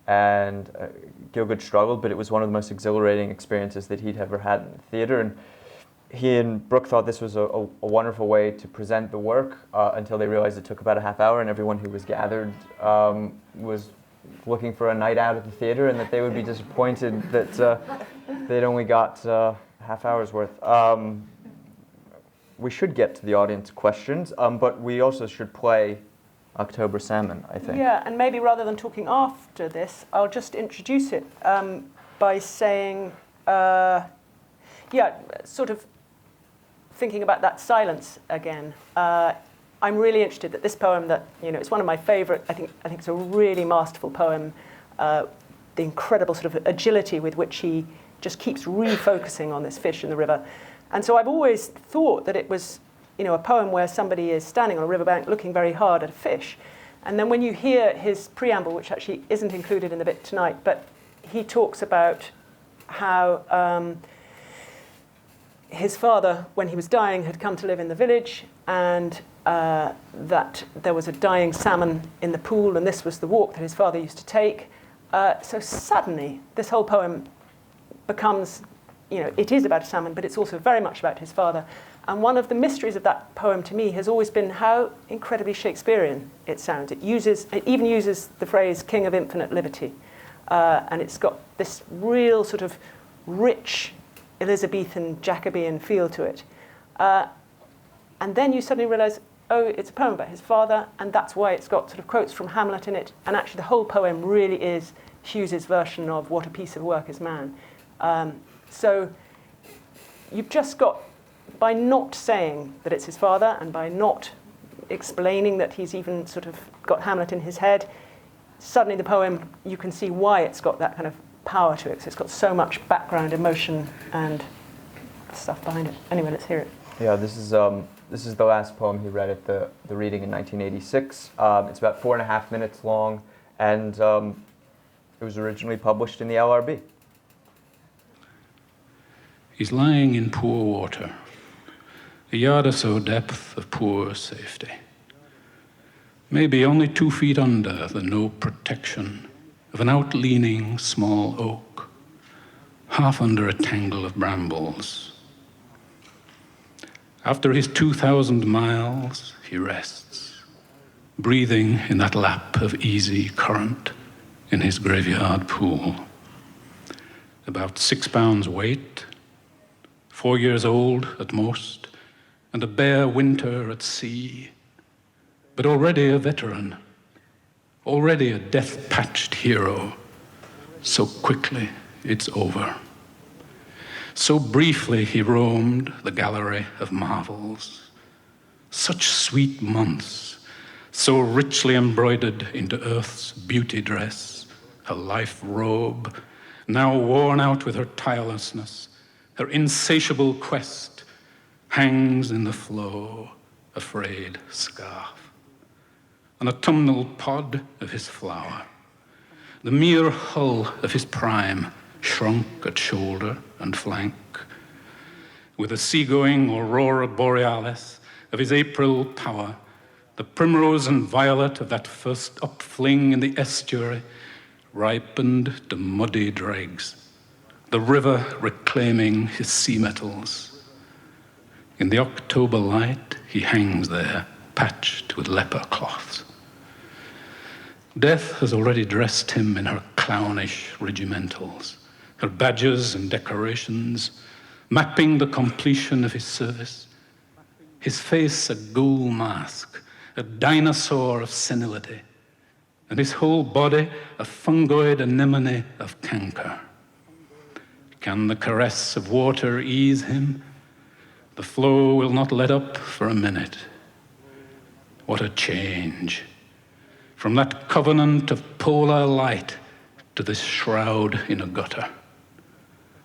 and Gielgud struggled, but it was one of the most exhilarating experiences that he'd ever had in the theatre. And he and Brooke thought this was a wonderful way to present the work until they realized it took about a half hour, and everyone who was gathered was looking for a night out at the theatre, and that they would be disappointed that they'd only got half hour's worth. We should get to the audience questions, but we also should play October Salmon, I think. Yeah, and maybe rather than talking after this, I'll just introduce it by saying, sort of thinking about that silence again. I'm really interested that this poem that, it's one of my favorite, I think it's a really masterful poem, the incredible sort of agility with which he just keeps refocusing on this fish in the river. And so I've always thought that it was, a poem where somebody is standing on a riverbank looking very hard at a fish. And then when you hear his preamble, which actually isn't included in the bit tonight, but he talks about how his father, when he was dying, had come to live in the village, and that there was a dying salmon in the pool, and this was the walk that his father used to take. So suddenly, this whole poem becomes, it is about a salmon, but it's also very much about his father. And one of the mysteries of that poem to me has always been how incredibly Shakespearean it sounds. It even uses the phrase "king of infinite liberty," and it's got this real sort of rich Elizabethan Jacobean feel to it. And then you suddenly realize, oh, it's a poem about his father, and that's why it's got sort of quotes from Hamlet in it. And actually the whole poem really is Hughes's version of "What a piece of work is man." So you've just got, by not saying that it's his father and by not explaining that he's even sort of got Hamlet in his head, suddenly the poem, you can see why it's got that kind of power to it. So it's got so much background emotion and stuff behind it. Anyway, let's hear it. Yeah, this is the last poem he read at the reading in 1986. It's about 4.5 minutes long, and it was originally published in the LRB. He's lying in poor water, a yard or so depth of poor safety. Maybe only 2 feet under the no protection of an outleaning small oak, half under a tangle of brambles. After his 2,000 miles, he rests, breathing in that lap of easy current in his graveyard pool. About 6 pounds weight, 4 years old at most, and a bare winter at sea, but already a veteran, already a death-patched hero. So quickly it's over. So briefly he roamed the gallery of marvels. Such sweet months, so richly embroidered into earth's beauty dress, her life robe, now worn out with her tirelessness, her insatiable quest hangs in the flow, a frayed scarf. An autumnal pod of his flower, the mere hull of his prime, shrunk at shoulder and flank, with the seagoing aurora borealis of his April power, the primrose and violet of that first upfling in the estuary ripened to muddy dregs, the river reclaiming his sea metals. In the October light, he hangs there, patched with leper cloths. Death has already dressed him in her clownish regimentals, her badges and decorations, mapping the completion of his service. His face a ghoul mask, a dinosaur of senility, and his whole body a fungoid anemone of canker. Can the caress of water ease him? The flow will not let up for a minute. What a change! From that covenant of polar light to this shroud in a gutter.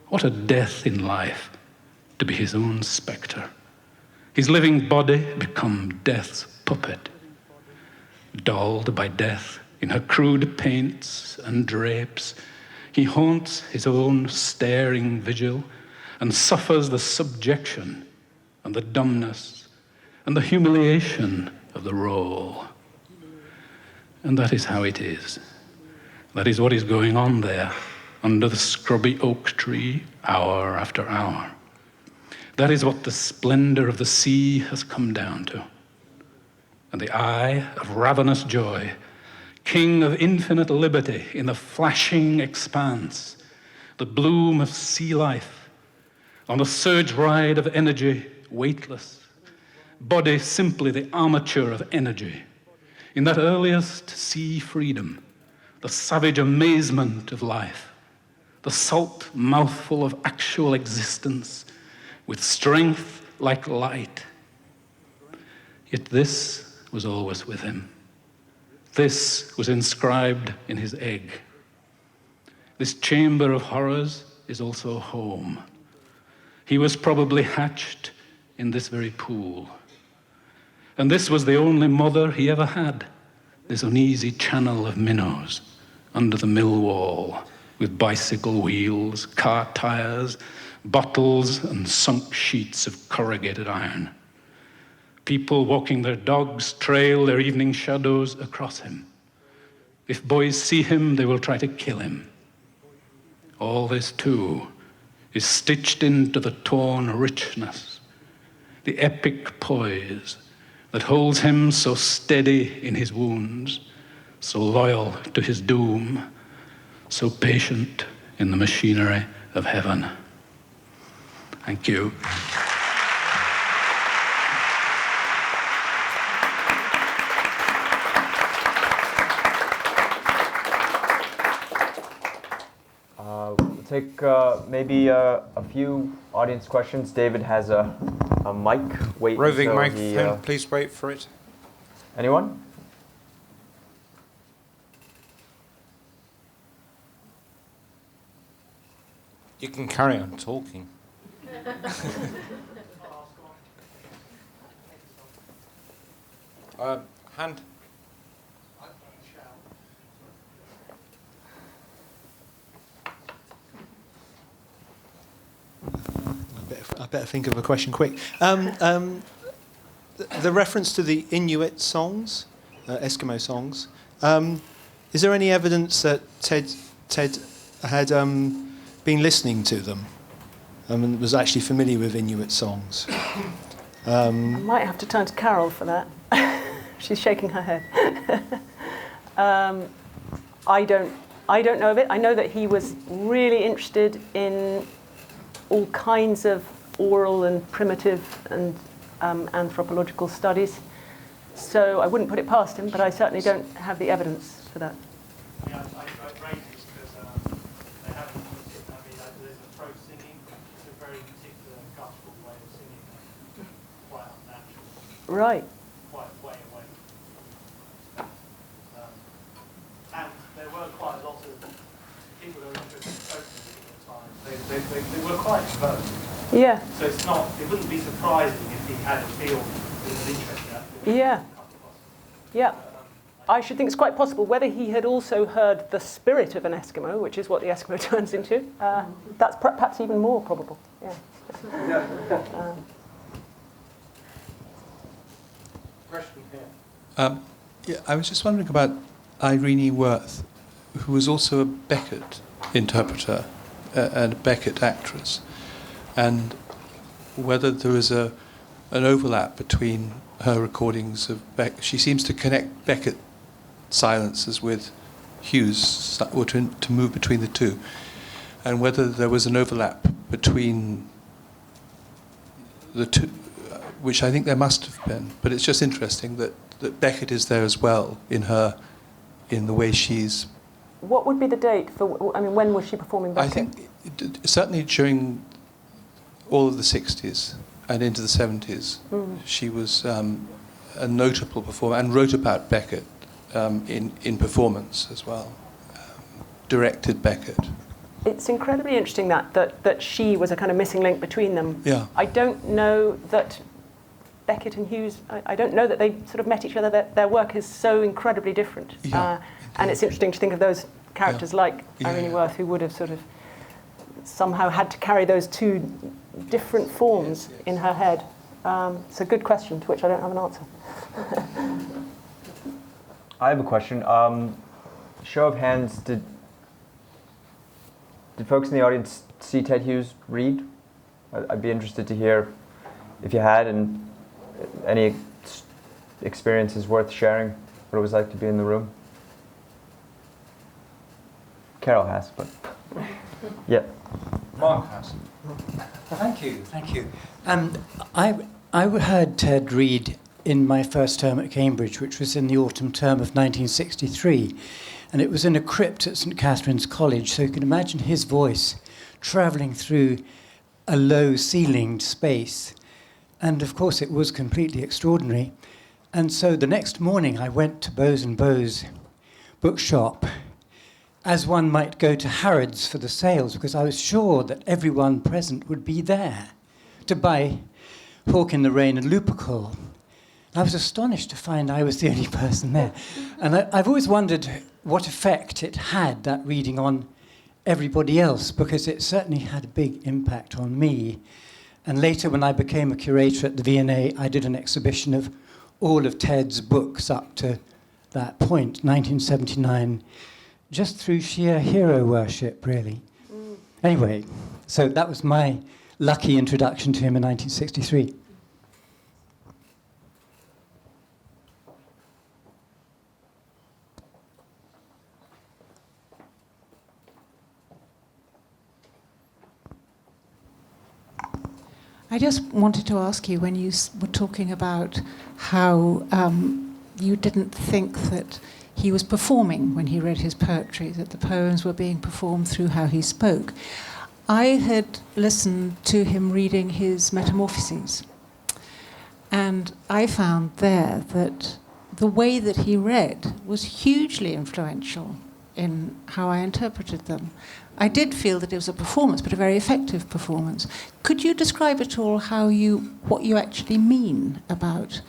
What a death in life to be his own spectre. His living body become death's puppet, dulled by death in her crude paints and drapes. He haunts his own staring vigil and suffers the subjection and the dumbness and the humiliation of the role. And that is how it is. That is what is going on there under the scrubby oak tree, hour after hour. That is what the splendor of the sea has come down to. And the eye of ravenous joy, king of infinite liberty in the flashing expanse, the bloom of sea life, on the surge ride of energy, weightless, body simply the armature of energy, in that earliest sea freedom, the savage amazement of life, the salt mouthful of actual existence, with strength like light. Yet this was always with him. This was inscribed in his egg. This chamber of horrors is also home. He was probably hatched in this very pool. And this was the only mother he ever had, this uneasy channel of minnows under the mill wall, with bicycle wheels, car tires, bottles, and sunk sheets of corrugated iron. People walking their dogs trail their evening shadows across him. If boys see him, they will try to kill him. All this, too, is stitched into the torn richness, the epic poise that holds him so steady in his wounds, so loyal to his doom, so patient in the machinery of heaven. Thank you. We'll take maybe a few audience questions. David has a mic. Wait. Roving microphone, please wait for it. Anyone? You can carry on talking. Hand. I better think of a question quick. The reference to the Inuit songs, Eskimo songs, is there any evidence that Ted had been listening to them and was actually familiar with Inuit songs? I might have to turn to Carol for that. She's shaking her head. I don't know of it. I know that he was really interested in all kinds of oral and primitive and anthropological studies. So I wouldn't put it past him, but I certainly don't have the evidence for that. Yeah, I raised this because they haven't, there's approach singing. It's a very particular guttural way of singing, quite unnatural. Right. Quite way away. And there were quite a lot of people who were interested in folk music at the time. They were quite diverse. Yeah. So it's not. It wouldn't be surprising if he had a field that was interested in that. Yeah. Yeah. I should think it's quite possible. Whether he had also heard the spirit of an Eskimo, which is what the Eskimo turns into, that's perhaps even more probable. Yeah. Question here. Yeah, I was just wondering about Irene Worth, who was also a Beckett interpreter and a Beckett actress, and whether there is an overlap between her recordings of Beckett. She seems to connect Beckett silences with Hughes, or to move between the two, and whether there was an overlap between the two, which I think there must have been. But it's just interesting that Beckett is there as well in the way she's. What would be the date for? I mean, when was she performing Beckett? I think certainly during all of the 60s and into the 70s, she was a notable performer and wrote about Beckett in performance as well. Directed Beckett. It's incredibly interesting that she was a kind of missing link between them. Yeah. I don't know that Beckett and Hughes, I don't know that they sort of met each other. Their work is so incredibly different. Yeah, and it's interesting to think of those characters like Irene Worth, who would have sort of somehow had to carry those two different forms in her head. It's a good question to which I don't have an answer. I have a question. Show of hands, did folks in the audience see Ted Hughes read? I'd be interested to hear if you had, and any experiences worth sharing, what it was like to be in the room. Carol has, but yeah. Mark has. Thank you. I heard Ted read in my first term at Cambridge, which was in the autumn term of 1963. And it was in a crypt at St Catherine's College, so you can imagine his voice travelling through a low-ceilinged space. And of course, it was completely extraordinary. And so the next morning, I went to Bowes & Bowes bookshop, as one might go to Harrods for the sales, because I was sure that everyone present would be there to buy Hawk in the Rain and Lupercal. I was astonished to find I was the only person there. And I've always wondered what effect it had, that reading, on everybody else, because it certainly had a big impact on me. And later, when I became a curator at the V&A, I did an exhibition of all of Ted's books up to that point, 1979, just through sheer hero worship, really. Anyway, so that was my lucky introduction to him in 1963. I just wanted to ask you, when you were talking about how you didn't think that he was performing when he read his poetry, that the poems were being performed through how he spoke. I had listened to him reading his Metamorphoses, and I found there that the way that he read was hugely influential in how I interpreted them. I did feel that it was a performance, but a very effective performance. Could you describe at all what you actually mean about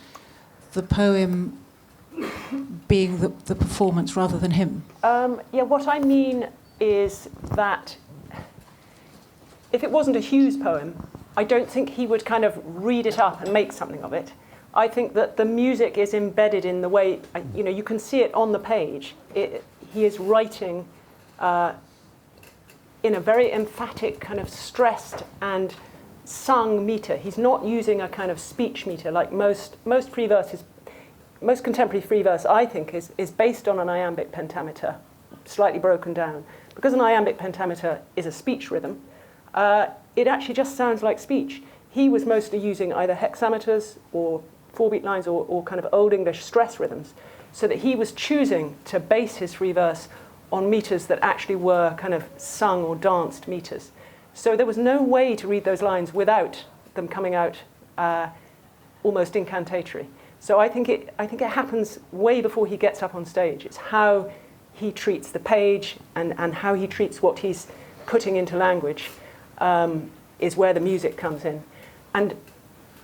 the poem being the performance rather than him? What I mean is that if it wasn't a Hughes poem, I don't think he would kind of read it up and make something of it. I think that the music is embedded in the way, you can see it on the page. He is writing in a very emphatic, kind of stressed and sung meter. He's not using a kind of speech meter like most free verses. Most contemporary free verse, I think, is based on an iambic pentameter, slightly broken down. Because an iambic pentameter is a speech rhythm, it actually just sounds like speech. He was mostly using either hexameters or 4-beat lines or kind of Old English stress rhythms, so that he was choosing to base his free verse on meters that actually were kind of sung or danced meters. So there was no way to read those lines without them coming out almost incantatory. So I think it happens way before he gets up on stage. It's how he treats the page and how he treats what he's putting into language is where the music comes in. And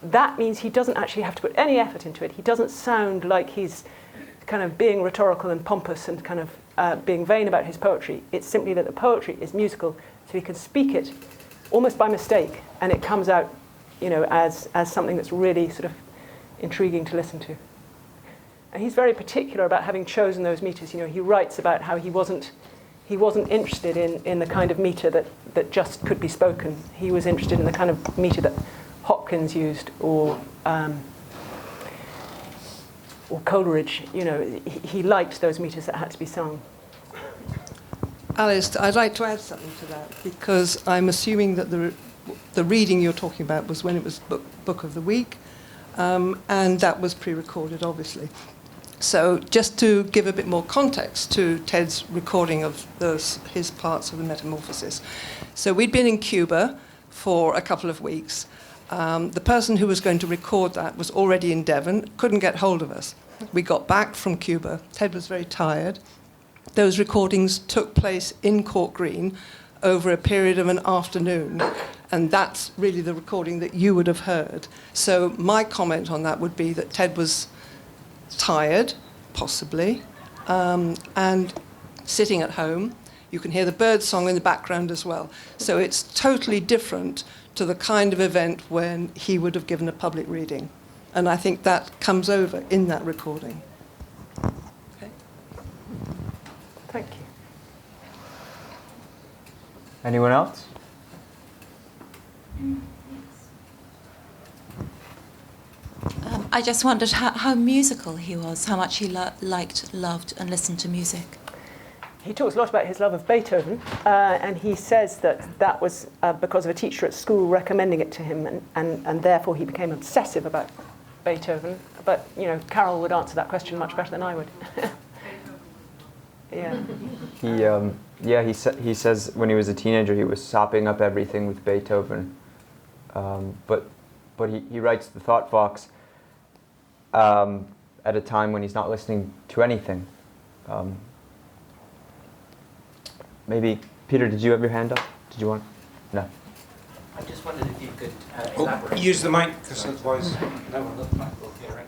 that means he doesn't actually have to put any effort into it. He doesn't sound like he's kind of being rhetorical and pompous and kind of being vain about his poetry. It's simply that the poetry is musical, so he can speak it almost by mistake, and it comes out, as something that's really sort of intriguing to listen to. And he's very particular about having chosen those meters. He writes about how he wasn't interested in the kind of meter that just could be spoken. He was interested in the kind of meter that Hopkins used, or Coleridge. He liked those meters that had to be sung. Alice, I'd like to add something to that, because I'm assuming that the reading you're talking about was when it was Book of the Week, and that was pre-recorded, obviously. So just to give a bit more context to Ted's recording of his parts of the Metamorphosis. So we'd been in Cuba for a couple of weeks. The person who was going to record that was already in Devon, couldn't get hold of us. We got back from Cuba. Ted was very tired. Those recordings took place in Court Green over a period of an afternoon, and that's really the recording that you would have heard. So my comment on that would be that Ted was tired, possibly, and sitting at home. You can hear the bird song in the background as well. So it's totally different to the kind of event when he would have given a public reading. And I think that comes over in that recording. Okay. Thank you. Anyone else? I just wondered how musical he was, how much he liked, loved, and listened to music. He talks a lot about his love of Beethoven, and he says that was because of a teacher at school recommending it to him, and therefore he became obsessive about Beethoven. But, Carol would answer that question much better than I would. Yeah. He says when he was a teenager he was sopping up everything with Beethoven, but he writes the Thought Fox at a time when he's not listening to anything. Maybe Peter, did you have your hand up? Did you want? No. I just wondered if you could elaborate. Use the mic, because otherwise no one will hear it.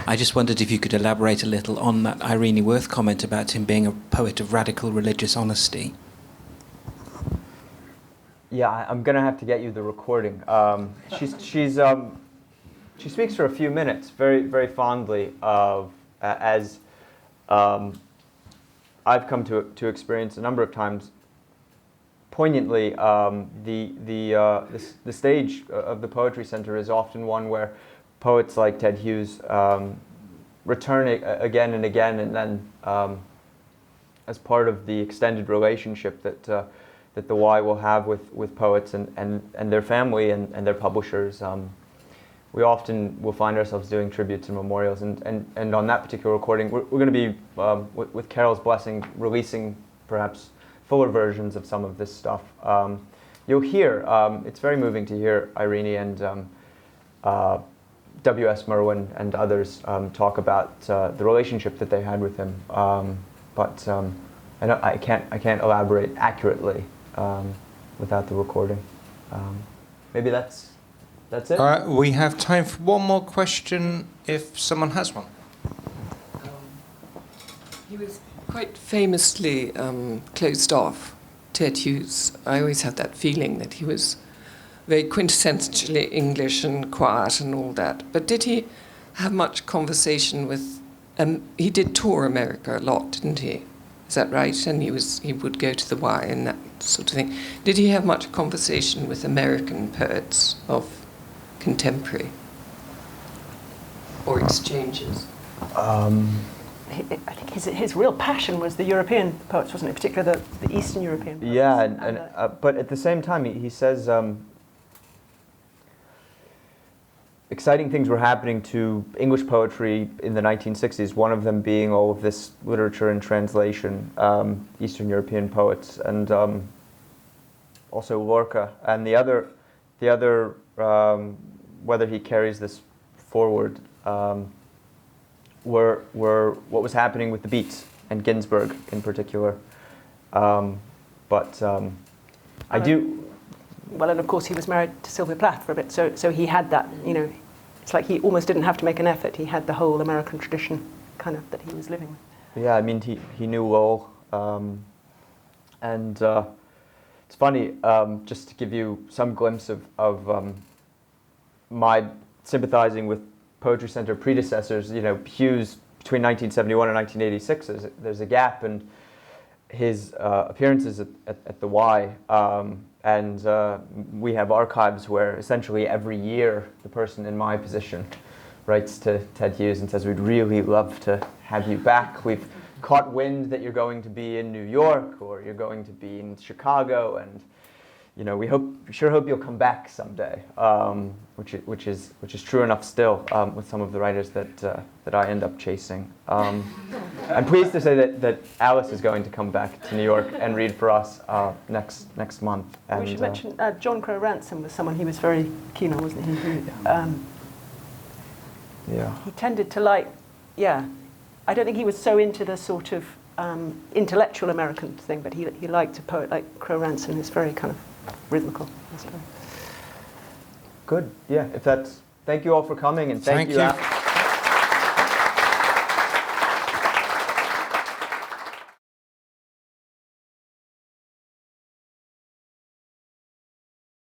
I just wondered if you could elaborate a little on that Irene Worth comment about him being a poet of radical religious honesty. Yeah, I'm gonna have to get you the recording. She speaks for a few minutes, very very fondly of as I've come to experience a number of times. Poignantly, the stage of the Poetry Center is often one where poets like Ted Hughes return again and again, and then as part of the extended relationship that the Y will have with poets and their family and their publishers. We often will find ourselves doing tributes and memorials, and on that particular recording, we're going to be, with Carol's blessing, releasing perhaps fuller versions of some of this stuff. You'll hear, it's very moving to hear Irene and W.S. Merwin and others talk about the relationship that they had with him, but I can't elaborate accurately without the recording. Maybe that's it. All right, we have time for one more question if someone has one. He was quite famously closed off, Ted Hughes. I always had that feeling that he was very quintessentially English and quiet and all that. But did he have much conversation with... he did tour America a lot, didn't he? Is that right? And he would go to the Y and that sort of thing. Did he have much conversation with American poets of contemporary? Or exchanges? I think his real passion was the European poets, wasn't it? Particularly the Eastern European poets. Yeah, but at the same time, he says exciting things were happening to English poetry in the 1960s, one of them being all of this literature and translation, Eastern European poets, and also Lorca. And the other, whether he carries this forward, were what was happening with the Beats and Ginsberg in particular. I do... well, and of course he was married to Sylvia Plath for a bit, so he had that, you know, it's like he almost didn't have to make an effort. He had the whole American tradition kind of that he was living with. Yeah, I mean, he knew Lowell. And it's funny, just to give you some glimpse of my sympathizing with Poetry Center predecessors, you know, Hughes, between 1971 and 1986, there's a gap, and his appearances at the Y, and we have archives where essentially every year the person in my position writes to Ted Hughes and says, we'd really love to have you back. We've caught wind that you're going to be in New York or you're going to be in Chicago, and you know, we sure hope you'll come back someday, which is true enough still with some of the writers that I end up chasing. I'm pleased to say that Alice is going to come back to New York and read for us next month. And, we should mention John Crowe Ransom was someone he was very keen on, wasn't he? Yeah. He tended to like, I don't think he was so into the sort of intellectual American thing, but he liked a poet like Crowe Ransom, who's very kind of rhythmical. Good. Yeah. If that's. Thank you all for coming, and thank you.